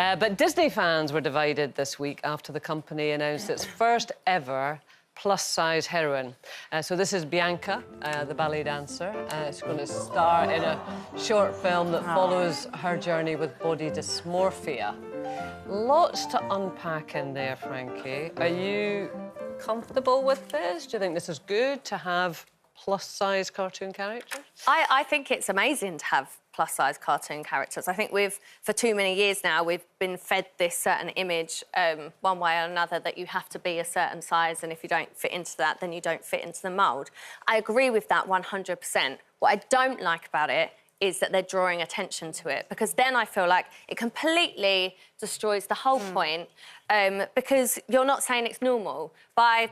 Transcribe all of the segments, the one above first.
But Disney fans were divided this week after the company announced its first ever plus-size heroine. So this is Bianca, the ballet dancer. She's going to star in a short film that follows her journey with body dysmorphia. Lots to unpack in there, Frankie. Are you comfortable with this? Do you think this is good to have plus-size cartoon characters? I think it's amazing to have plus-size cartoon characters. I think for too many years now, we've been fed this certain image, one way or another, that you have to be a certain size, and if you don't fit into that, then you don't fit into the mould. I agree with that 100%. What I don't like about it is that they're drawing attention to it, because then I feel like it completely destroys the whole point, because you're not saying it's normal. By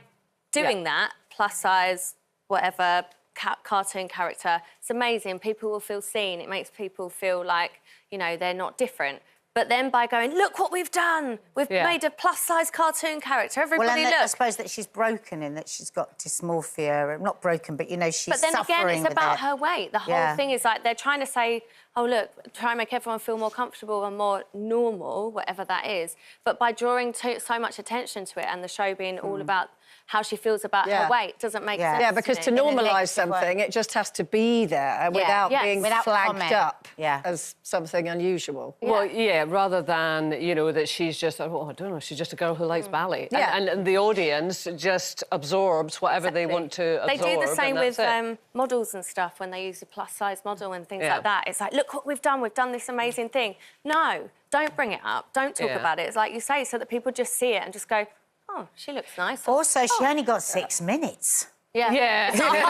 doing that, plus-size, whatever, cartoon character, it's amazing. People will feel seen. It makes people feel like, you know, they're not different. But then by going, look what we've done, we've made a plus-size cartoon character, everybody look. I suppose that she's broken in that she's got dysmorphia. Not broken, but, you know, she's suffering with it. But then again, it's about her weight. The whole thing is like they're trying to say, oh, look, try and make everyone feel more comfortable and more normal, whatever that is. But by drawing so much attention to it and the show being all about how she feels about her weight doesn't make sense. Yeah, because to normalise something, it just has to be there without being flagged up as something unusual. Well, rather than, you know, that she's just, oh, I don't know, she's just a girl who likes ballet. And the audience just absorbs whatever they want to absorb. They do the same with models and stuff when they use a plus-size model and things like that. It's like, look what we've done this amazing thing. No, don't bring it up, don't talk about it. It's like you say, so that people just see it and just go, oh, she looks nice. Also, she only got 6 minutes. Yeah. It's not a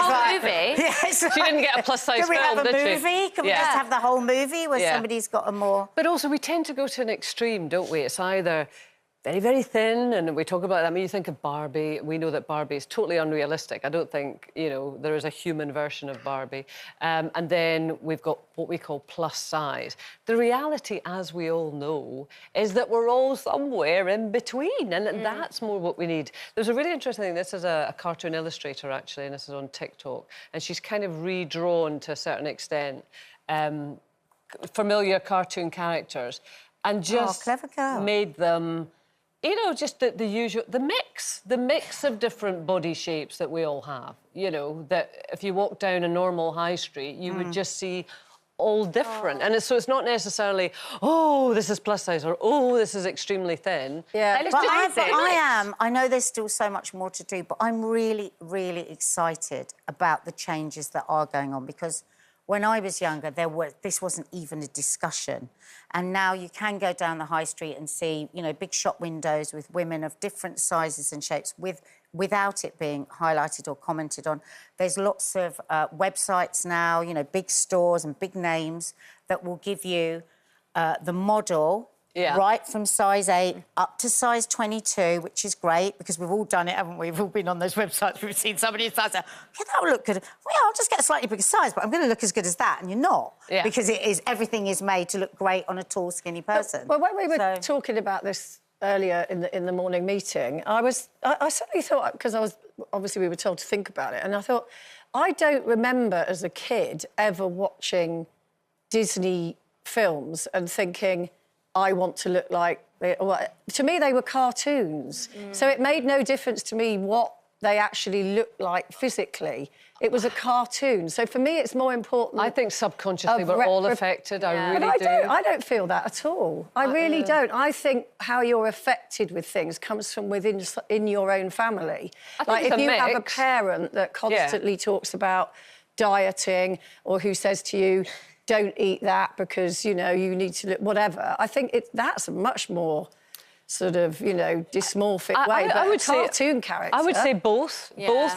whole movie. She didn't get a plus-size film, did she? Can we have a movie? Can we just have the whole movie where somebody's got a more... But also, we tend to go to an extreme, don't we? It's either very, very thin, and we talk about that. I mean, you think of Barbie. We know that Barbie is totally unrealistic. I don't think, you know, there is a human version of Barbie. And then we've got what we call plus size. The reality, as we all know, is that we're all somewhere in between, and that's more what we need. There's a really interesting thing. This is a cartoon illustrator, actually, and this is on TikTok, and she's kind of redrawn, to a certain extent, familiar cartoon characters and just made them... You know, just the usual... The mix of different body shapes that we all have, you know, that if you walk down a normal high street, you would just see all different. And so it's not necessarily, oh, this is plus size, or, oh, this is extremely thin. Yeah, but I know there's still so much more to do, but I'm really, really excited about the changes that are going on, because when I was younger, this wasn't even a discussion. And now you can go down the high street and see, you know, big shop windows with women of different sizes and shapes without it being highlighted or commented on. There's lots of websites now, you know, big stores and big names that will give you the model right from size 8 up to size 22, which is great, because we've all done it, haven't we? We've all been on those websites, we've seen somebody's size, yeah, that will look good. Well, yeah, I'll just get a slightly bigger size, but I'm going to look as good as that, and you're not. Because everything is made to look great on a tall, skinny person. Well, when we were talking about this earlier in the morning meeting, I suddenly thought, because obviously we were told to think about it, and I thought, I don't remember as a kid ever watching Disney films and thinking, I want to look like... To me, they were cartoons. So it made no difference to me what they actually looked like physically. It was a cartoon. So for me, it's more important... I think subconsciously we're all affected. I really do. I don't feel that at all. I really don't. I think how you're affected with things comes from in your own family. Like, if you have a parent that constantly talks about dieting, or who says to you, don't eat that because, you know, you need to look... Whatever. I think that's a much more sort of, you know, dysmorphic way. I would say cartoon character. I would say both,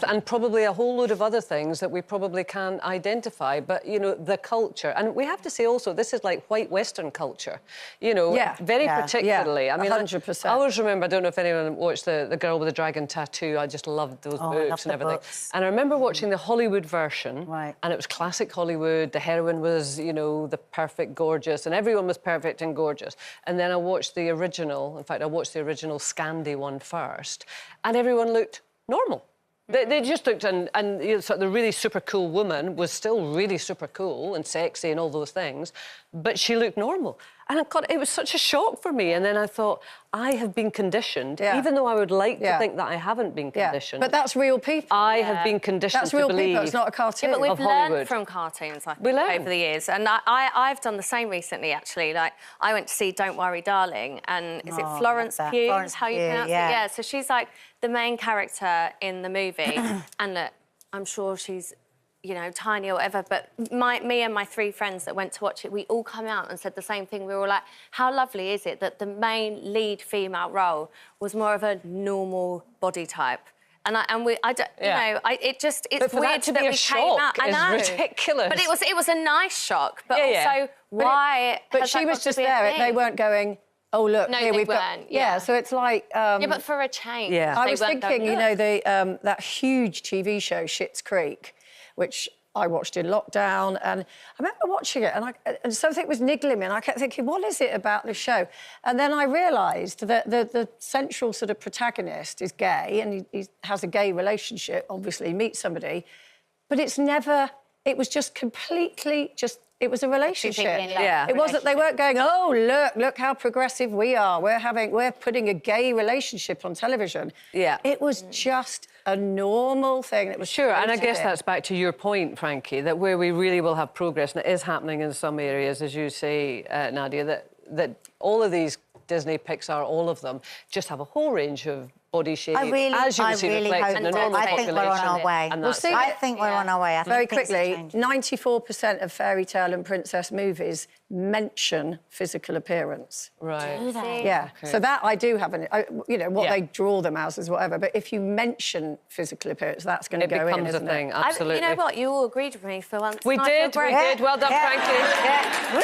and probably a whole load of other things that we probably can't identify. But, you know, the culture. And we have to say also, this is like white Western culture, you know, very particularly. I mean, 100%. I always remember, I don't know if anyone watched the Girl with the Dragon Tattoo. I just loved those books and everything. And I remember watching the Hollywood version, and it was classic Hollywood. The heroine was, you know, the perfect, gorgeous, and everyone was perfect and gorgeous. And then I watched the original. In fact, I watched the original Scandi one first, and everyone looked normal. They just looked, and you know, so the really super cool woman was still really super cool and sexy and all those things, but she looked normal. And God, it was such a shock for me. And then I thought, I have been conditioned, even though I would like to think that I haven't been conditioned. But that's real people. I have been conditioned That's real to believe. people, it's not a cartoon. Yeah, but we've of learned Hollywood. from cartoons, I think, We learn. over the years. And I've done the same recently, actually. Like, I went to see Don't Worry, Darling, and is it Florence Pugh? Florence How you Pugh, pronounce yeah. it? Yeah, so she's like the main character in the movie. And look, I'm sure she's, you know, tiny or whatever, but me and my 3 friends that went to watch it, we all come out and said the same thing. We were like, how lovely is it that the main lead female role was more of a normal body type? And I don't, you know, it's But for weird that to be a we came out. shock I know. is ridiculous. But it was a nice shock, but also why? But has she that was got to just be a there. They thing? weren't going, oh, look, No, here they we've got... weren't, Yeah, so it's like... Yeah, but for a change. Yeah. I they was weren't thinking, going, you know, "Look." that huge TV show, Schitt's Creek, which I watched in lockdown, and I remember watching it, and something was niggling me, and I kept thinking, what is it about this show? And then I realised that the central sort of protagonist is gay, and he has a gay relationship, obviously, he meets somebody, but it's never... It was just completely just... It was a relationship. Yeah. It wasn't... They weren't going, oh, look how progressive we are. We're putting a gay relationship on television. Yeah. It was just a normal thing. It was Sure, and I guess it. that's back to your point, Frankie, that where we really will have progress, and it is happening in some areas, as you say, Nadia, that all of these Disney, Pixar, all of them, just have a whole range of body shaping, as you would see reflected in the normal I think population. we're on our way. And that's I think we're on our way. I think Very things are quickly, changing. 94% of fairy tale and princess movies mention physical appearance. right. Yeah, so that I do have you know, what Yeah. they draw them as whatever, but if you mention physical appearance, that's going to It go in, becomes a isn't thing, it? absolutely. You know what? You all agreed with me for once. We and I feel did, we great. did. Well done, Frankie. Yeah. Woo!